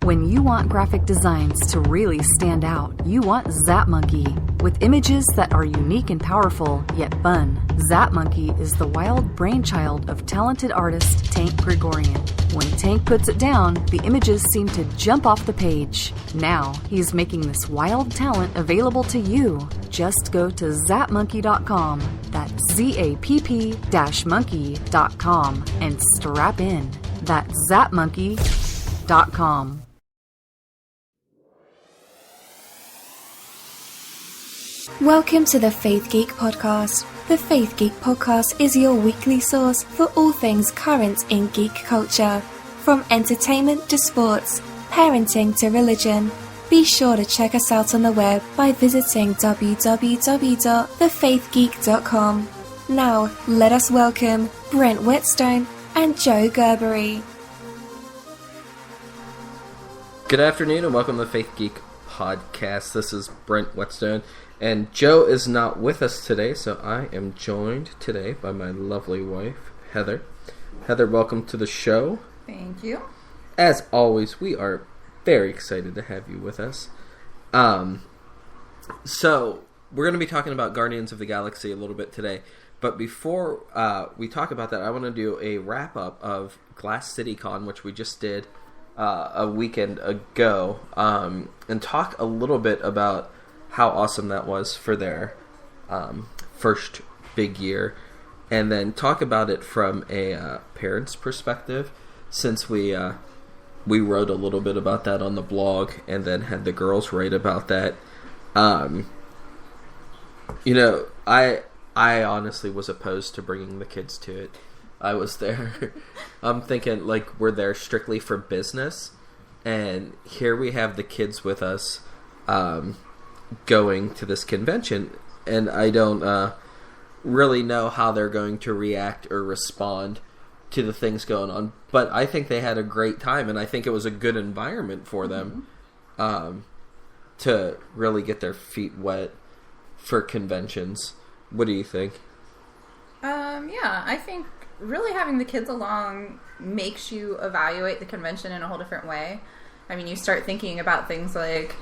When you want graphic designs to really stand out, you want ZapMonkey. With images that are unique and powerful, yet fun, ZapMonkey is the wild brainchild of talented artist Tank Gregorian. When Tank puts it down, the images seem to jump off the page. Now, he's making this wild talent available to you. Just go to zapmonkey.com, that's ZAPP-monkey.com, and strap in. That's zapmonkey.com. Welcome to the Faith Geek Podcast. The Faith Geek Podcast is your weekly source for all things current in geek culture. From entertainment to sports, parenting to religion. Be sure to check us out on the web by visiting www.thefaithgeek.com. Now, let us welcome Brent Whetstone and Joe Gerbery. Good afternoon and welcome to the Faith Geek Podcast. This is Brent Whetstone. And Joe is not with us today, so I am joined today by my lovely wife, Heather. Heather, welcome to the show. Thank you. As always, we are very excited to have you with us. So, we're going to be talking about Guardians of the Galaxy a little bit today. But before we talk about that, I want to do a wrap-up of Glass City Con, which we just did a weekend ago, and talk a little bit about how awesome that was for their first big year, and then talk about it from a parent's perspective, since we wrote a little bit about that on the blog, and then had the girls write about that. I honestly was opposed to bringing the kids to it. I was there. I'm thinking, like, we're there strictly for business, and here we have the kids with us, going to this convention, and I don't really know how they're going to react or respond to the things going on, but I think they had a great time, and I think it was a good environment for them to really get their feet wet for conventions. What do you think? Yeah, I think really having the kids along makes you evaluate the convention in a whole different way. I mean, you start thinking about things like,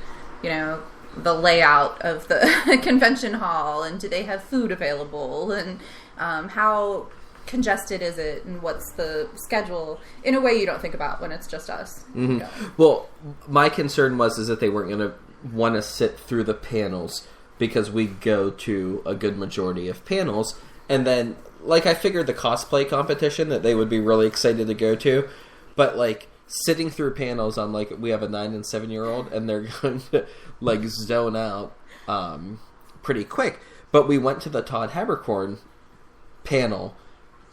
the layout of the convention hall, and do they have food available, and how congested is it, and what's the schedule, in a way you don't think about when it's just us. Mm-hmm. Well, my concern is that they weren't going to want to sit through the panels, because we go to a good majority of panels, and then, like, I figured the cosplay competition that they would be really excited to go to, but, like, sitting through panels on, like, we have a 9 and 7-year-old, and they're going to, like, zone out pretty quick. But we went to the Todd Haberkorn panel,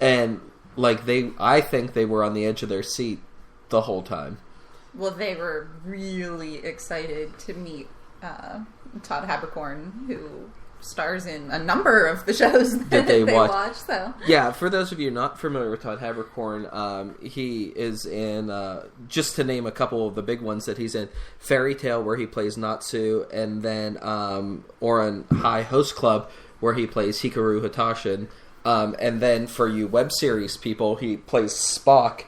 and, like, I think they were on the edge of their seat the whole time. Well, they were really excited to meet Todd Haberkorn, who stars in a number of the shows that they watch. So yeah, for those of you not familiar with Todd Haberkorn, he is in, just to name a couple of the big ones that he's in, Fairy Tale, where he plays Natsu, and then Ouran High Host Club, where he plays Hikaru Hatashin, and then for you web series people, he plays Spock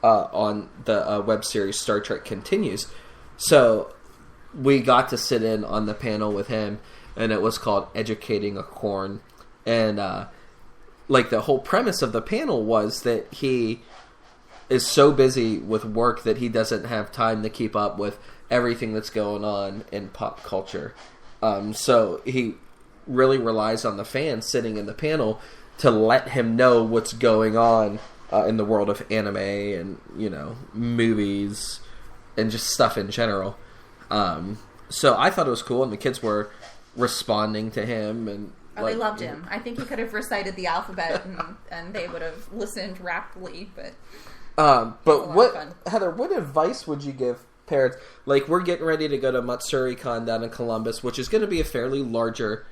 on the web series Star Trek Continues. So we got to sit in on the panel with him, and it was called Educating a Corn. And, like, the whole premise of the panel was that he is so busy with work that he doesn't have time to keep up with everything that's going on in pop culture. So he really relies on the fans sitting in the panel to let him know what's going on in the world of anime and, movies and just stuff in general. So I thought it was cool, and the kids were responding to him, and they loved him. I think he could have recited the alphabet, and they would have listened raptly. But Heather, what advice would you give parents? Like, we're getting ready to go to MatsuriCon down in Columbus, which is going to be a fairly larger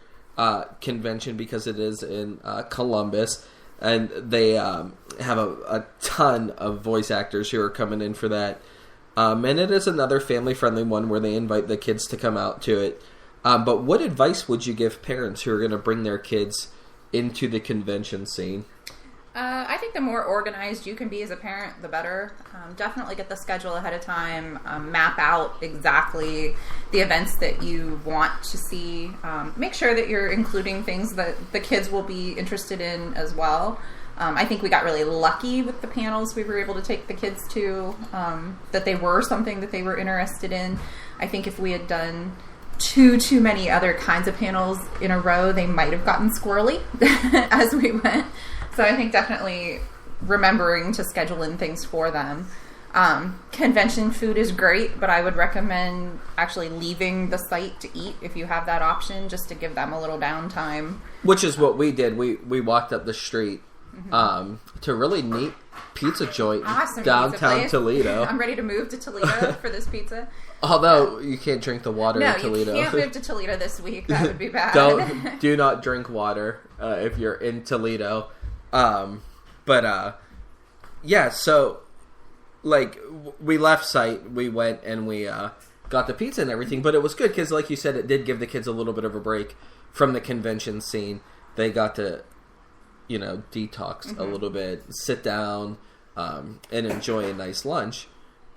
convention because it is in Columbus, and they have a ton of voice actors who are coming in for that. And it is another family-friendly one where they invite the kids to come out to it. But what advice would you give parents who are going to bring their kids into the convention scene? I think the more organized you can be as a parent, the better. Definitely get the schedule ahead of time. Map out exactly the events that you want to see. Make sure that you're including things that the kids will be interested in as well. I think we got really lucky with the panels we were able to take the kids to, that they were something that they were interested in. I think if we had done too many other kinds of panels in a row, they might have gotten squirrely as we went. So I think definitely remembering to schedule in things for them. Convention food is great, but I would recommend actually leaving the site to eat if you have that option, just to give them a little downtime. Which is what we did. We walked up the street to a really neat pizza joint downtown pizza Toledo. I'm ready to move to Toledo for this pizza. Although you can't drink the water in Toledo. No, you can't move to Toledo this week. That would be bad. Do not drink water if you're in Toledo. Yeah, so, like, we left site, we went and we got the pizza and everything, but it was good because, like you said, it did give the kids a little bit of a break from the convention scene. They got to, detox a little bit, sit down, and enjoy a nice lunch.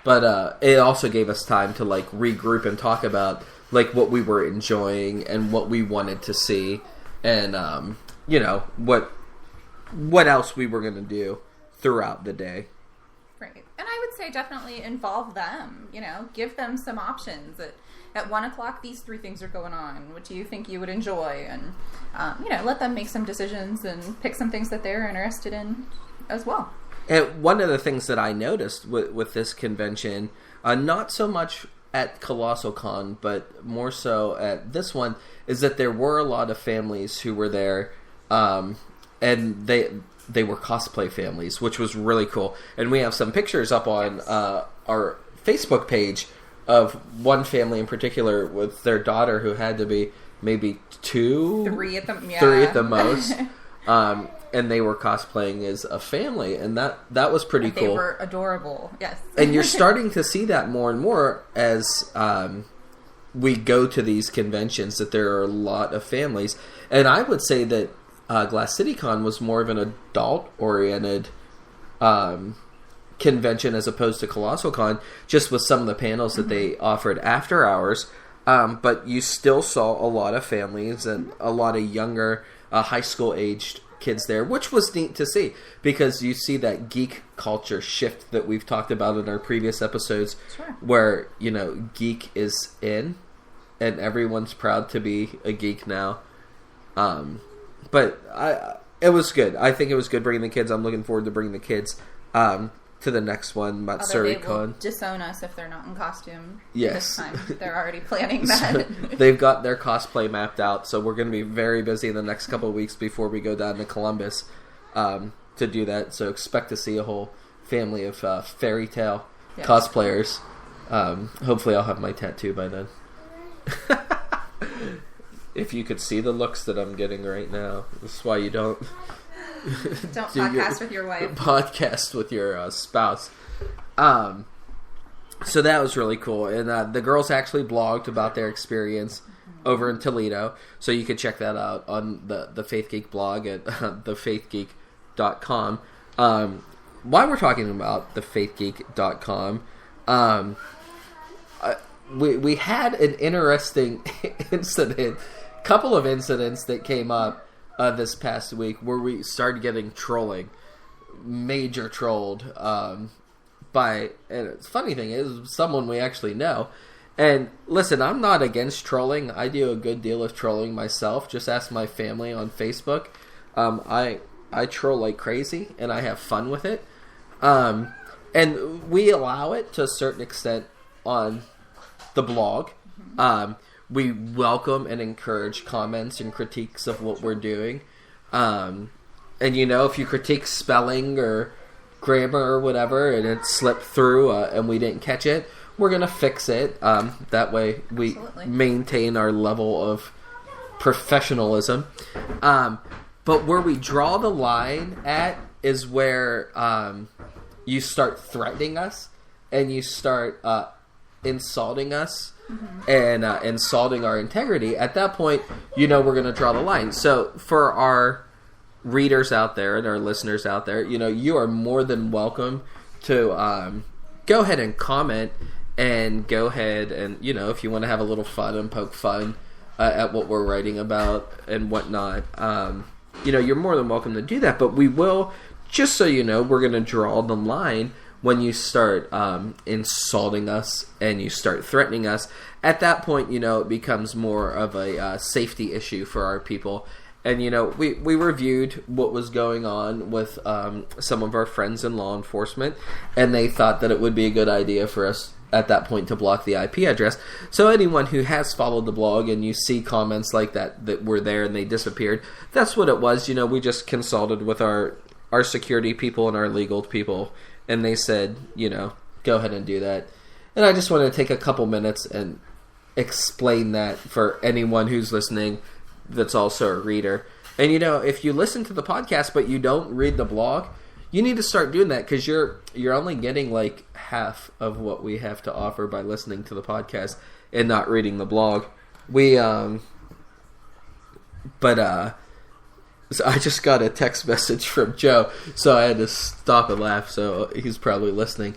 But it also gave us time to, like, regroup and talk about, like, what we were enjoying and what we wanted to see and, what else we were going to do throughout the day. Right. And I would say definitely involve them, give them some options. At 1 o'clock, these 3 things are going on. What do you think you would enjoy? And, let them make some decisions and pick some things that they're interested in as well. And one of the things that I noticed with this convention, not so much at Colossal Con, but more so at this one, is that there were a lot of families who were there, and they were cosplay families, which was really cool. And we have some pictures up on our Facebook page of one family in particular with their daughter who had to be maybe 3 at the most. And they were cosplaying as a family, and that was pretty cool. They were adorable, yes. And you're starting to see that more and more as we go to these conventions, that there are a lot of families. And I would say that Glass City Con was more of an adult-oriented convention as opposed to Colossal Con, just with some of the panels that they offered after hours. But you still saw a lot of families and a lot of younger, high school-aged kids there, which was neat to see, because you see that geek culture shift that we've talked about in our previous episodes, where, geek is in, and everyone's proud to be a geek now. But it was good. I think it was good bringing the kids. I'm looking forward to bringing the kids to the next one, Matsuri Con. They will disown us if they're not in costume this time. They're already planning that. So they've got their cosplay mapped out, so we're going to be very busy in the next couple of weeks before we go down to Columbus to do that. So expect to see a whole family of fairy tale cosplayers. Hopefully I'll have my tattoo by then. If you could see the looks that I'm getting right now, this is why you don't podcast with your wife. Podcast with your spouse. So that was really cool, and the girls actually blogged about their experience over in Toledo, so you can check that out on the Faith Geek blog at thefaithgeek.com. While we're talking about thefaithgeek.com, we had an interesting couple of incidents that came up this past week where we started getting major trolled by, and the funny thing is, someone we actually know. And listen, I'm not against trolling. I do a good deal of trolling myself. Just ask my family on Facebook. I troll like crazy, and I have fun with it. And we allow it to a certain extent on the blog. We welcome and encourage comments and critiques of what we're doing. And if you critique spelling or grammar or whatever, and it slipped through and we didn't catch it, we're going to fix it. That way we maintain our level of professionalism. But where we draw the line at is where you start threatening us and you start insulting us and insulting our integrity. At that point, we're going to draw the line. So for our readers out there and our listeners out there, you are more than welcome to go ahead and comment and go ahead and, if you want to have a little fun and poke fun at what we're writing about and whatnot, you're more than welcome to do that. But we will, just so you know, we're going to draw the line when you start insulting us and you start threatening us. At that point, it becomes more of a safety issue for our people. And, we reviewed what was going on with some of our friends in law enforcement, and they thought that it would be a good idea for us at that point to block the IP address. So anyone who has followed the blog and you see comments like that were there and they disappeared, that's what it was. We just consulted with our security people and our legal people, and they said, go ahead and do that. And I just want to take a couple minutes and explain that for anyone who's listening that's also a reader. And, if you listen to the podcast but you don't read the blog, you need to start doing that, because you're only getting like half of what we have to offer by listening to the podcast and not reading the blog. So I just got a text message from Joe, so I had to stop and laugh, so he's probably listening.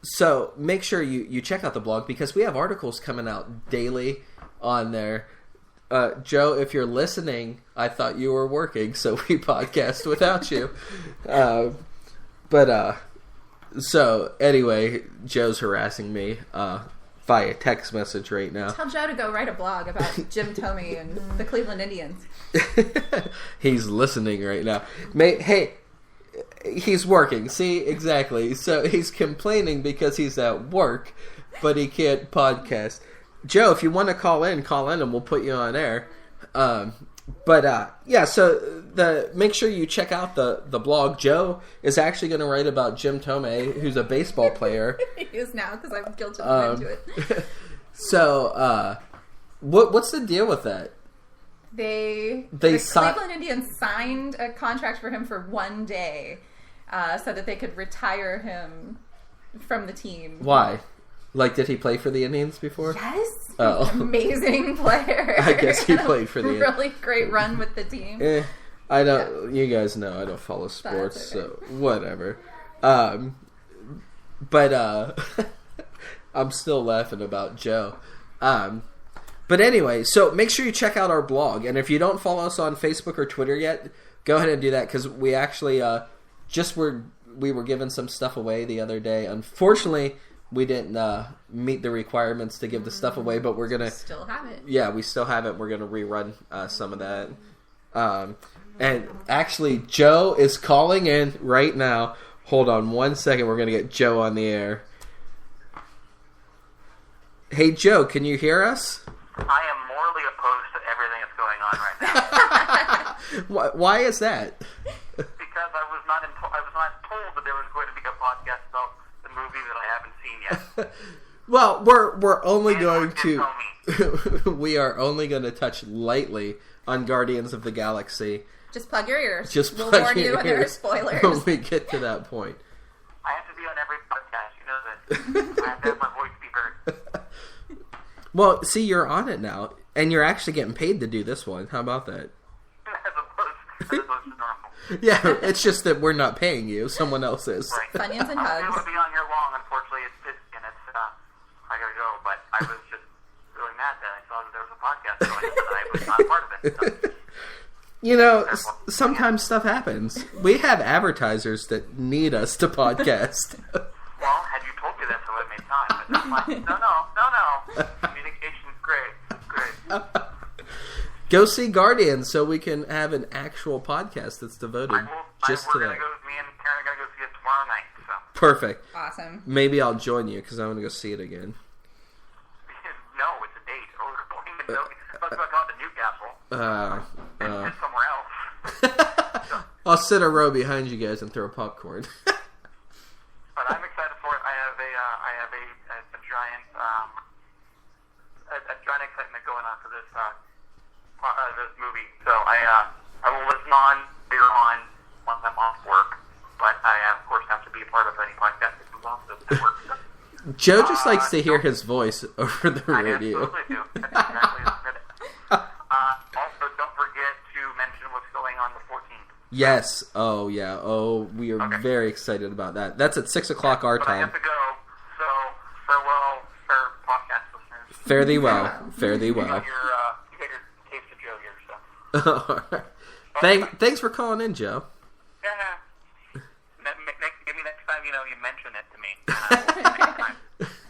So make sure you check out the blog, because we have articles coming out daily on there. Joe, if you're listening, I thought you were working, so we podcast without you. So anyway, Joe's harassing me via text message right now. Tell Joe to go write a blog about Jim Thome and the Cleveland Indians. He's listening right now. Hey, he's working. See, exactly. So he's complaining because he's at work, but he can't podcast. Joe, if you want to call in, and we'll put you on air. So make sure you check out the blog. Joe is actually going to write about Jim Thome, who's a baseball player. He is now, because I'm guilted into it. So, what's the deal with that? The Cleveland Indians signed a contract for him for 1 day, so that they could retire him from the team. Why? Like, did he play for the Indians before? Yes. Oh. Amazing player. I guess he played for the Indians. Really great run with the team. I don't. Yeah. You guys know I don't follow sports, okay. So whatever. I'm still laughing about Joe. But anyway, so make sure you check out our blog, and if you don't follow us on Facebook or Twitter yet, go ahead and do that, because we actually we were giving some stuff away the other day. Unfortunately, we didn't meet the requirements to give the stuff away, but we're gonna still have it. Yeah, we still have it. We're gonna rerun some of that. And actually, Joe is calling in right now. Hold on 1 second. We're gonna get Joe on the air. Hey, Joe, can you hear us? I am morally opposed to everything that's going on right now. Why is that? Because I was not told that there was going to be a podcast about the movie that I haven't seen yet. Well, we're only going to we are only going to touch lightly on Guardians of the Galaxy. Just plug your ears. We'll warn you when there are spoilers. When we get to that point. I have to be on every podcast. You know that. I have to have my voice be heard. Well, see, you're on it now, and you're actually getting paid to do this one. How about that? As opposed to normal. Yeah, it's just that we're not paying you; someone else is. Right. Funyuns and I hugs. was able to be on here long. Unfortunately, it's I gotta go. But I was just really mad that I saw that there was a podcast going, and I was not part of it. So. You know, sometimes stuff happens. We have advertisers that need us to podcast. Well, had you told me that, so it made time. But that's fine. No. Communication's great. Go see Guardians so we can have an actual podcast that's devoted just to that. Me and Karen are going to go see it tomorrow night. So. Perfect. Awesome. Maybe I'll join you because I want to go see it again. No, it's a date. Oh, we're going to go to Newcastle. And somewhere else. So. I'll sit a row behind you guys and throw popcorn. But I'm excited for it. I have a giant excitement going on for this movie. So I will listen on later on once I'm off work. But I of course have to be a part of any podcast that comes off the work. So. Joe just likes to hear his voice over the radio. I absolutely do. That's exactly it. Also, don't forget to Yes. Oh, yeah. Oh, we are very excited about that. That's at 6 o'clock our But time. I have to go, so farewell, fair podcast listeners. Fare thee well. Fare thee You well. got your taste of Joe here, so. Thanks for calling in, Joe. Yeah. Maybe next time, you mention it to me. Next time.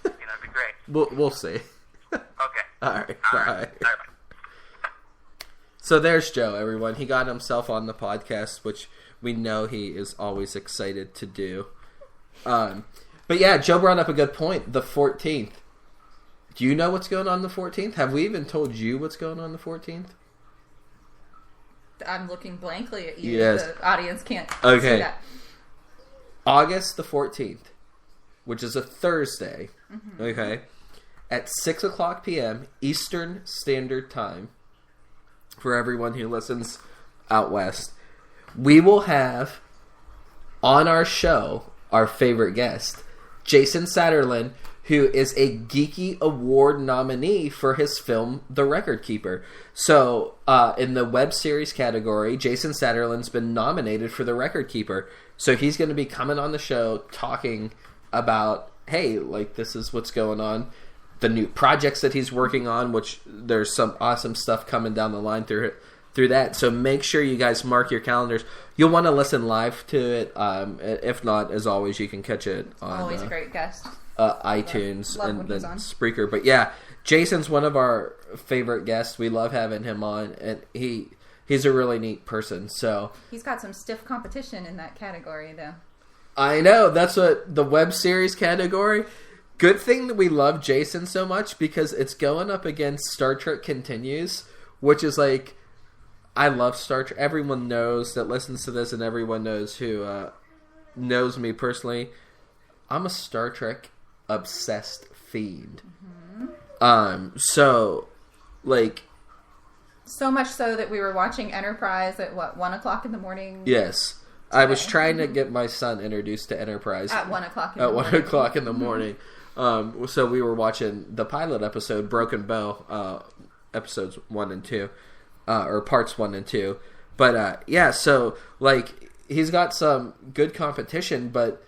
It'd be great. We'll see. Okay. All right. All Bye. right. Bye. So there's Joe, everyone. He got himself on the podcast, which we know he is always excited to do. But yeah, Joe brought up a good point. The 14th. Do you know what's going on the 14th? Have we even told you what's going on the 14th? I'm looking blankly at you. Yes. The audience can't Okay. see that. August the 14th, which is a Thursday, okay, at 6 o'clock p.m. Eastern Standard Time, for everyone who listens out west, we will have on our show our favorite guest, Jason Satterlund, who is a Geeky Award nominee for his film The Record Keeper. So, in the web series category, Jason Satterlund's been nominated for The Record Keeper. So he's going to be coming on the show talking about, hey, like, this is what's going on, the new projects that he's working on, which there's some awesome stuff coming down the line through that. So make sure you guys mark your calendars. You'll want to listen live to it. If not, as always, you can catch it on Always a great guest. iTunes Love and when then he's on. Spreaker. But yeah, Jason's one of our favorite guests. We love having him on, and he's a really neat person. So He's got some stiff competition in that category, though. I know, that's what the web series category. Good thing that we love Jason so much, because it's going up against Star Trek Continues, which is like, I love Star Trek. Everyone knows that listens to this, and everyone knows who knows me personally. I'm a Star Trek obsessed fiend. So like, So much so that we were watching Enterprise at 1 o'clock in the morning. yes, I was trying to get my son introduced to Enterprise At 1 o'clock in the at morning. 1 o'clock in the morning. So we were watching the pilot episode, Broken Bow, episodes 1 and 2, or parts 1 and 2. But yeah, so like, he's got some good competition, but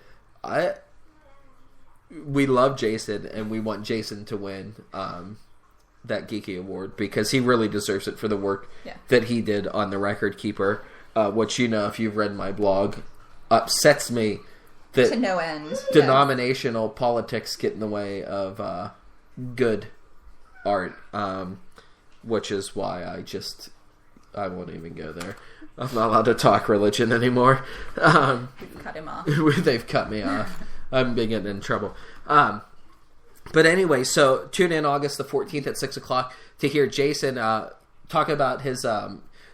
we love Jason, and we want Jason to win that Geeky Award, because he really deserves it for the work that he did on The Record Keeper, which, if you've read my blog, upsets me that To no end. denominational politics get in the way of good art, which is why I won't even go there. I'm not allowed to talk religion anymore. We've cut him off. They've cut me off. I'm been getting in trouble. But anyway, so tune in August the 14th at 6 o'clock to hear Jason talk about his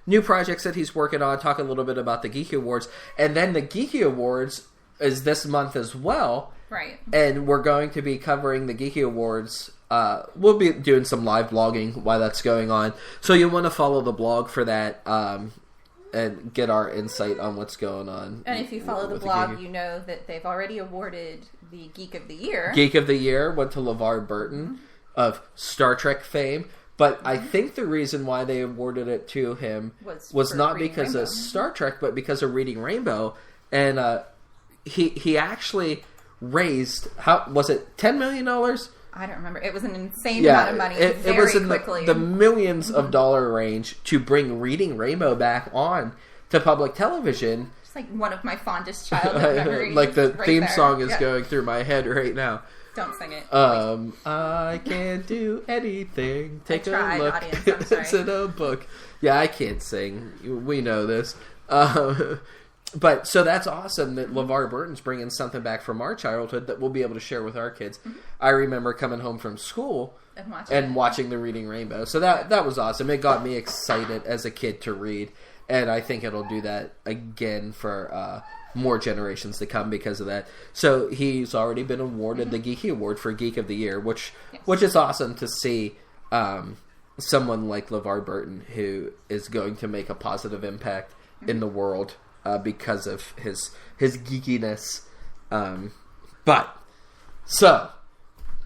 new projects that he's working on, talk a little bit about the Geeky Awards. And then the Geeky Awards is this month as well. Right. And we're going to be covering the Geeky Awards. We'll be doing some live blogging while that's going on. So you'll want to follow the blog for that and get our insight on what's going on. And if you follow the with blog, you know that they've already awarded the Geek of the Year. Geek of the Year went to LeVar Burton of Star Trek fame. But I think the reason why they awarded it to him was for not Reading because Rainbow. of Star Trek, but because of Reading Rainbow. And he actually raised, was it $10 million? I don't remember. It was an insane amount of money it was in quickly. the millions of dollar range to bring Reading Rainbow back on to public television. It's like one of my fondest childhood memories. Like the right theme there. song is going through my head right now. Don't sing it. I can't do anything. Take tried, a look. audience, I'm sorry. It's in a book. Yeah, I can't sing. We know this. But so that's awesome that LeVar Burton's bringing something back from our childhood that we'll be able to share with our kids. I remember coming home from school and watching the Reading Rainbow. So that was awesome. It got me excited as a kid to read, and I think it'll do that again for more generations to come because of that. So he's already been awarded the Geeky Award for Geek of the Year, which is awesome to see. Someone like LeVar Burton, who is going to make a positive impact in the world because of his geekiness. But so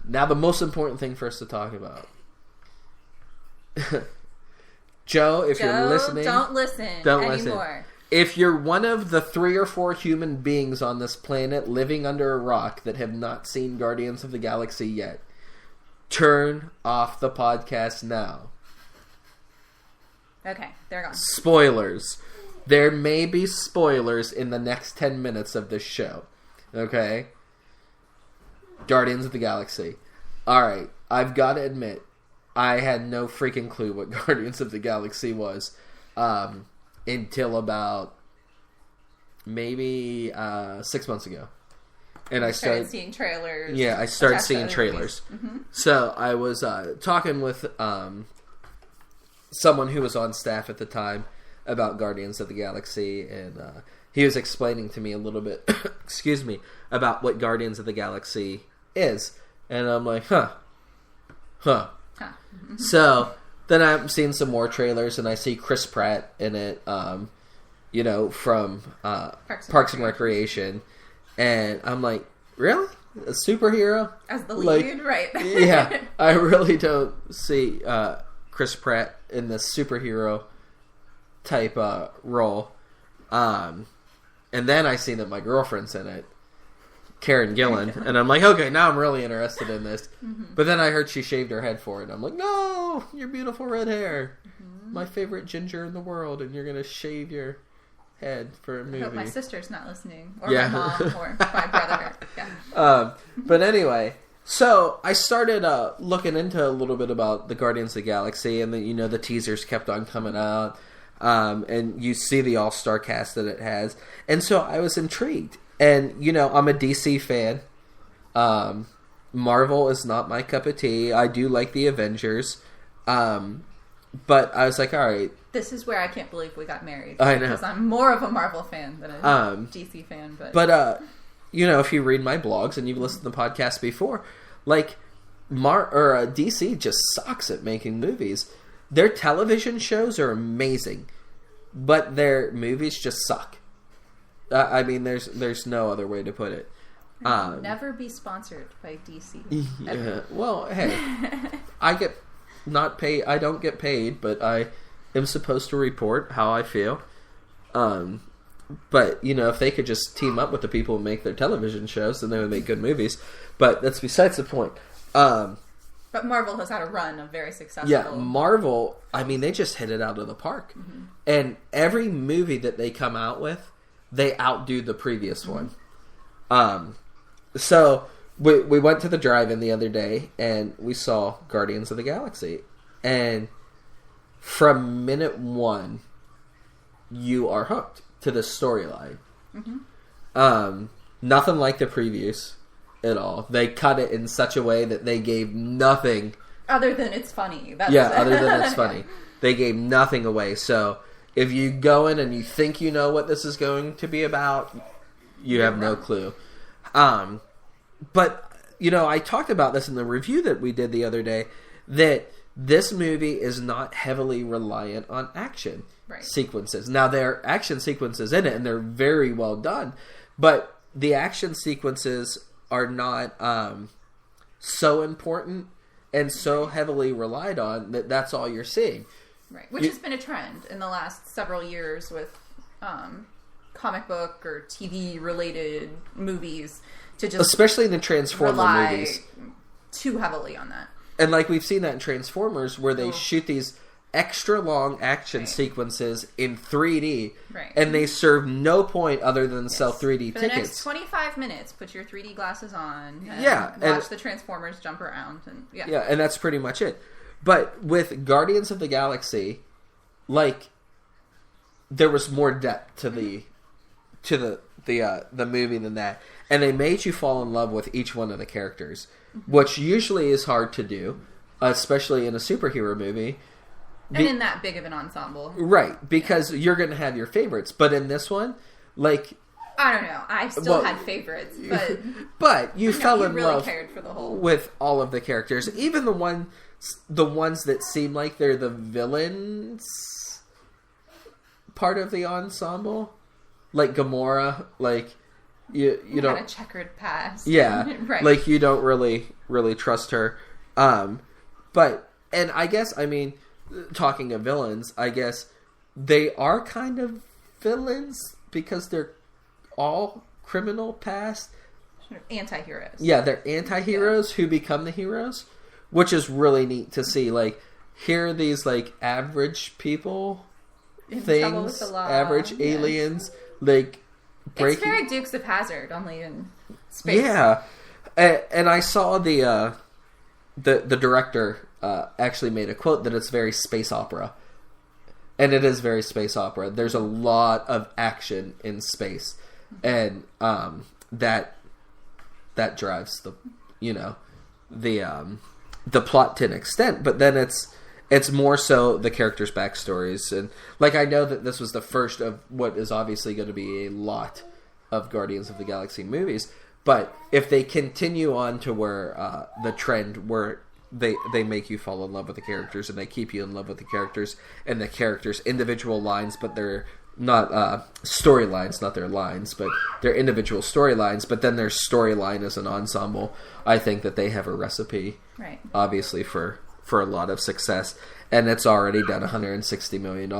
now the most important thing for us to talk about. Joe, if you're listening, don't listen don't anymore. listen. If you're one of the 3 or 4 human beings on this planet living under a rock that have not seen Guardians of the Galaxy yet, turn off the podcast now. Okay, they're gone. Spoilers. There may be spoilers in the next 10 minutes of this show. Okay? Guardians of the Galaxy. Alright, I've got to admit, I had no freaking clue what Guardians of the Galaxy was. Until about maybe 6 months ago. And I started seeing trailers. Yeah, I started seeing trailers. Mm-hmm. So I was talking with someone who was on staff at the time about Guardians of the Galaxy, and he was explaining to me a little bit, excuse me, about what Guardians of the Galaxy is. And I'm like, huh. Mm-hmm. So then I'm seeing some more trailers, and I see Chris Pratt in it, from Parks and Recreation. And I'm like, really? A superhero? As the lead, right. Yeah, I really don't see Chris Pratt in this superhero type role. And then I see that my girlfriend's in it, Karen Gillan, and I'm like, okay, now I'm really interested in this. Mm-hmm. But then I heard she shaved her head for it. I'm like, no, your beautiful red hair. Mm-hmm. My favorite ginger in the world, and you're going to shave your head for a movie. I hope my sister's not listening, or my mom, or my brother. Yeah. But anyway, so I started looking into a little bit about the Guardians of the Galaxy, and then, the teasers kept on coming out, and you see the all-star cast that it has, and so I was intrigued. And, I'm a DC fan. Marvel is not my cup of tea. I do like the Avengers. But I was like, all right. This is where I can't believe we got married. I know. Because I'm more of a Marvel fan than a DC fan. But if you read my blogs and you've listened to the podcast before, like, DC just sucks at making movies. Their television shows are amazing, but their movies just suck. I mean, there's no other way to put it. Never be sponsored by DC. Yeah. Well, hey, I don't get paid, but I am supposed to report how I feel. But if they could just team up with the people who make their television shows, then they would make good movies. But that's besides the point. But Marvel has had a run of very successful. Yeah, Marvel. I mean, they just hit it out of the park, mm-hmm. and every movie that they come out with, they outdo the previous one. So we went to the drive-in the other day, and we saw Guardians of the Galaxy. And from minute one, you are hooked to the storyline. Mm-hmm. Nothing like the previews at all. They cut it in such a way that they gave nothing. Other than it's funny. Other than it's funny. They gave nothing away. So if you go in and you think you know what this is going to be about, you have no clue. But, I talked about this in the review that we did the other day, that this movie is not heavily reliant on action sequences. Now, there are action sequences in it, and they're very well done, but the action sequences are not so important and so heavily relied on that that's all you're seeing. Right, which has been a trend in the last several years with comic book or TV-related movies to just especially in the Transformer movies, too heavily on that. And like we've seen that in Transformers, where they shoot these extra long action sequences in 3D, and they serve no point other than sell 3D For tickets. The next 25 minutes, put your 3D glasses on, and watch the Transformers jump around, and and that's pretty much it. But with Guardians of the Galaxy, like, there was more depth to the movie than that, and they made you fall in love with each one of the characters, which usually is hard to do, especially in a superhero movie. And in that big of an ensemble. Right, because you're going to have your favorites. But in this one, like... I don't know. I still had favorites, but... But you fell in really love cared for the whole... with all of the characters. Even the ones that seem like they're the villains part of the ensemble. Like Gamora, like... You don't... had a checkered past. Yeah, right. Like you don't really trust her. But... And I guess, I mean... Talking of villains, I guess they are kind of villains because they're all criminal past. Anti-heroes. Yeah, they're anti-heroes who become the heroes, which is really neat to see. Like, here are these, like, average people, things, average aliens, like, breaking... It's very Dukes of Hazzard, only in space. Yeah. And I saw the director actually made a quote that it's very space opera. And it is very space opera. There's a lot of action in space. And that drives the plot to an extent, but then it's more so the characters' backstories. And like, I know that this was the first of what is obviously going to be a lot of Guardians of the Galaxy movies, but if they continue on to where the trend where they make you fall in love with the characters and they keep you in love with the characters and the characters' individual lines, but they're not storylines, not their lines, but their individual storylines, but then their storyline as an ensemble, I think that they have a recipe, right, obviously, for a lot of success. And it's already done $160 million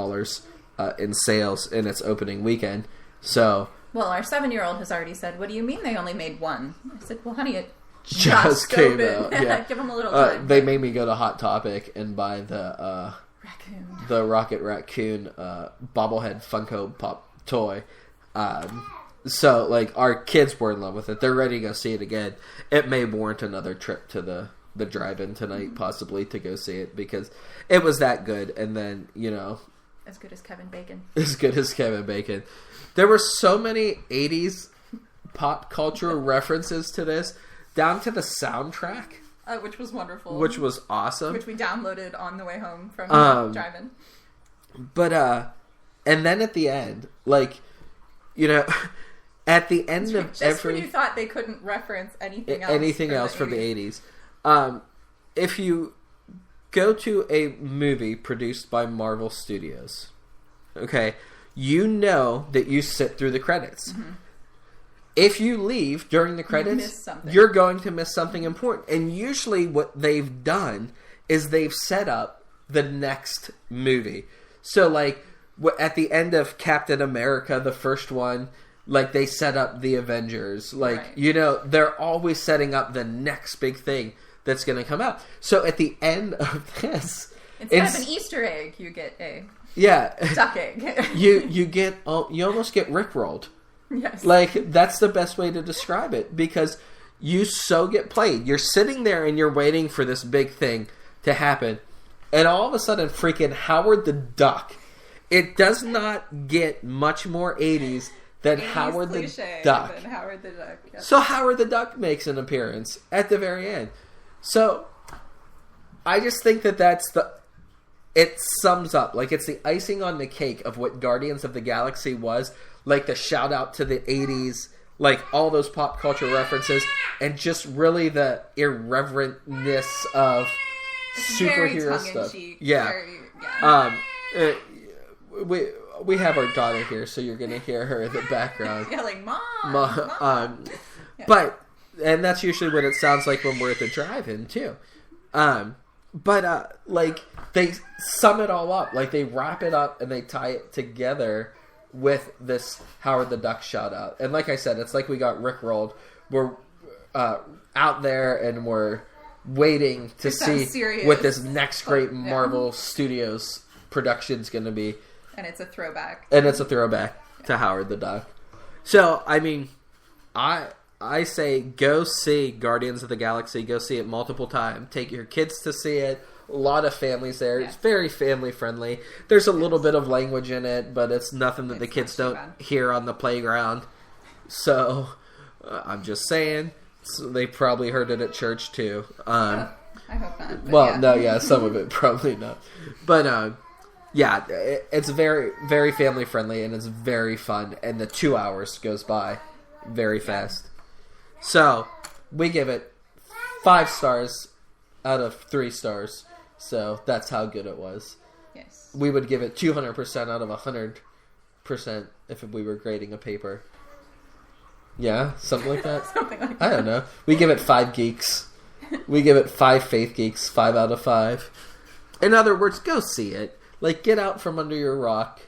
in sales in its opening weekend. So, well, our 7-year-old has already said, "What do you mean they only made one?" I said, "Well, honey, it just came out." Yeah. Give them a little time. They made me go to Hot Topic and buy the Rocket Raccoon bobblehead Funko Pop toy. So, like, our kids were in love with it. They're ready to go see it again. It may warrant another trip to the drive-in tonight, possibly, to go see it, because it was that good. And then, as good as Kevin Bacon. As good as Kevin Bacon. There were so many 80s pop culture references to this, down to the soundtrack. Which was wonderful. Which was awesome. Which we downloaded on the way home from driving. But, and then at the end, like, at the end of just when you thought they couldn't reference anything else from the 80s. If you go to a movie produced by Marvel Studios, okay, you know that you sit through the credits. Mm-hmm. If you leave during the credits, you're going to miss something important. And usually what they've done is they've set up the next movie. So, like, at the end of Captain America, the first one, like, they set up the Avengers. Like, right. They're always setting up the next big thing that's going to come out. So at the end of this, instead of an Easter egg, you get a duck egg. you almost get rickrolled. Yes. Like, that's the best way to describe it, because you so get played. You're sitting there and you're waiting for this big thing to happen, and all of a sudden, freaking Howard the Duck. It does not get much more 80s than Howard the Duck. Than Howard the Duck. Yes. So Howard the Duck makes an appearance at the very end. So I just think that it sums up, like, it's the icing on the cake of what Guardians of the Galaxy was. Like, the shout out to the 80s, like, all those pop culture references, and just really the irreverentness of superhero stuff. Yeah. We have our daughter here, so you're going to hear her in the background. Yelling, Mom! But, and that's usually what it sounds like when we're at the drive-in, too. But, like, they sum it all up. Like, they wrap it up and they tie it together with this Howard the Duck shout out. And like I said, it's like we got rickrolled. We're out there and we're waiting to see what this next great Marvel Studios production's going to be. And it's a throwback. To Howard the Duck. So, I mean, I say go see Guardians of the Galaxy. Go see it multiple times. Take your kids to see it. A lot of families there. Yeah. It's very family friendly. There's a little bit of language in it, but it's nothing that the kids don't hear on the playground. So, I'm just saying. So they probably heard it at church too. I hope not. Some of it probably not. But, it's very, very family friendly and it's very fun. And the 2 hours goes by very fast. So, we give it 5 stars out of 3 stars. So, that's how good it was. Yes. We would give it 200% out of 100% if we were grading a paper. Yeah, something like that? Something like that. I don't know. We give it 5 geeks. We give it 5 Faith Geeks, 5 out of 5. In other words, go see it. Like, get out from under your rock.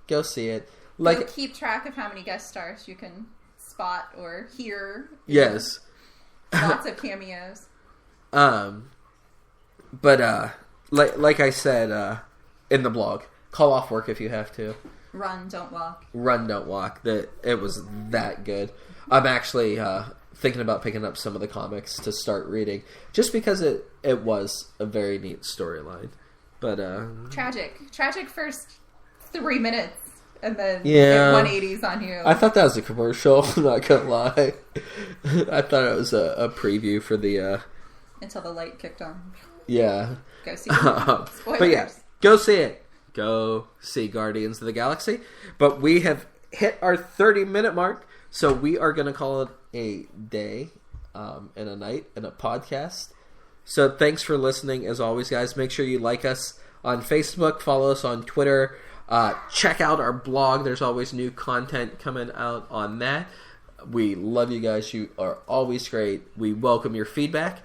Go see it. You'll keep track of how many guest stars you can spot or hear. Yes. Lots of cameos. But like I said in the blog, call off work if you have to. Run, don't walk. Run, don't walk. It was that good. I'm actually thinking about picking up some of the comics to start reading, just because it was a very neat storyline. But tragic first 3 minutes, and then 180s on you. I thought that was a commercial. I'm not gonna lie. I thought it was a preview for the until the light kicked on. Yeah. Go see it. Spoilers. But yeah, go see it. Go see Guardians of the Galaxy. But we have hit our 30-minute mark, so we are going to call it a day and a night and a podcast. So thanks for listening. As always, guys, make sure you like us on Facebook, follow us on Twitter, check out our blog. There's always new content coming out on that. We love you guys. You are always great. We welcome your feedback.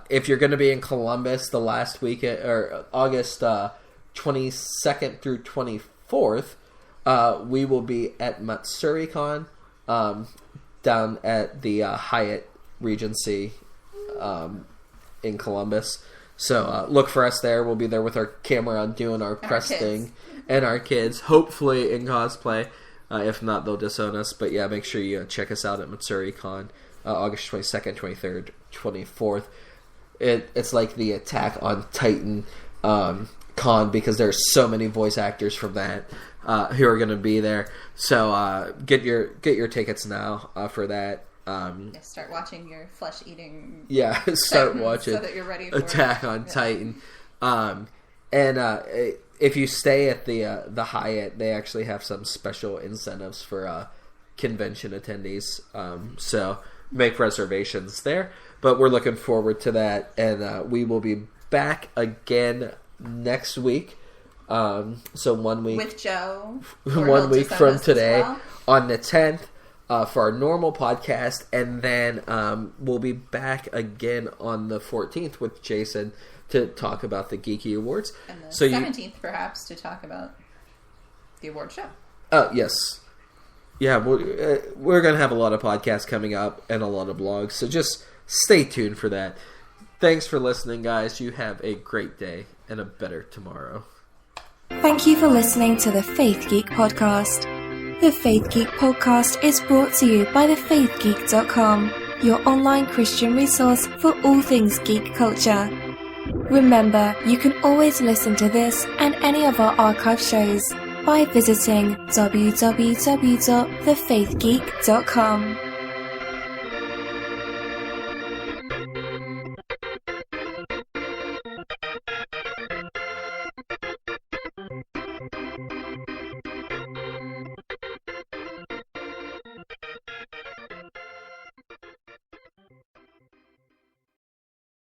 If you're going to be in Columbus the last weekend, or August 22nd through 24th, we will be at MatsuriCon down at the Hyatt Regency in Columbus. So look for us there. We'll be there with our camera on doing our press thing and our kids, hopefully in cosplay. If not, they'll disown us. But yeah, make sure you check us out at MatsuriCon, August 22nd, 23rd, 24th. It's like the Attack on Titan con, because there's so many voice actors from that who are going to be there. So get your tickets now for that. Start watching your flesh eating. Yeah, start watching so that you're ready for Attack on Titan. And if you stay at the Hyatt, they actually have some special incentives for convention attendees. So make reservations there. But we're looking forward to that, and we will be back again next week. So 1 week with Joe. 1 week from today, on the 10th, for our normal podcast, and then we'll be back again on the 14th with Jason to talk about the Geeky Awards. And the 17th, perhaps, to talk about the award show. Oh, yes. Yeah, we're going to have a lot of podcasts coming up and a lot of blogs, so just stay tuned for that. Thanks for listening, guys. You have a great day and a better tomorrow. Thank you for listening to the Faith Geek Podcast. The Faith Geek Podcast is brought to you by thefaithgeek.com, your online Christian resource for all things geek culture. Remember, you can always listen to this and any of our archive shows by visiting www.thefaithgeek.com.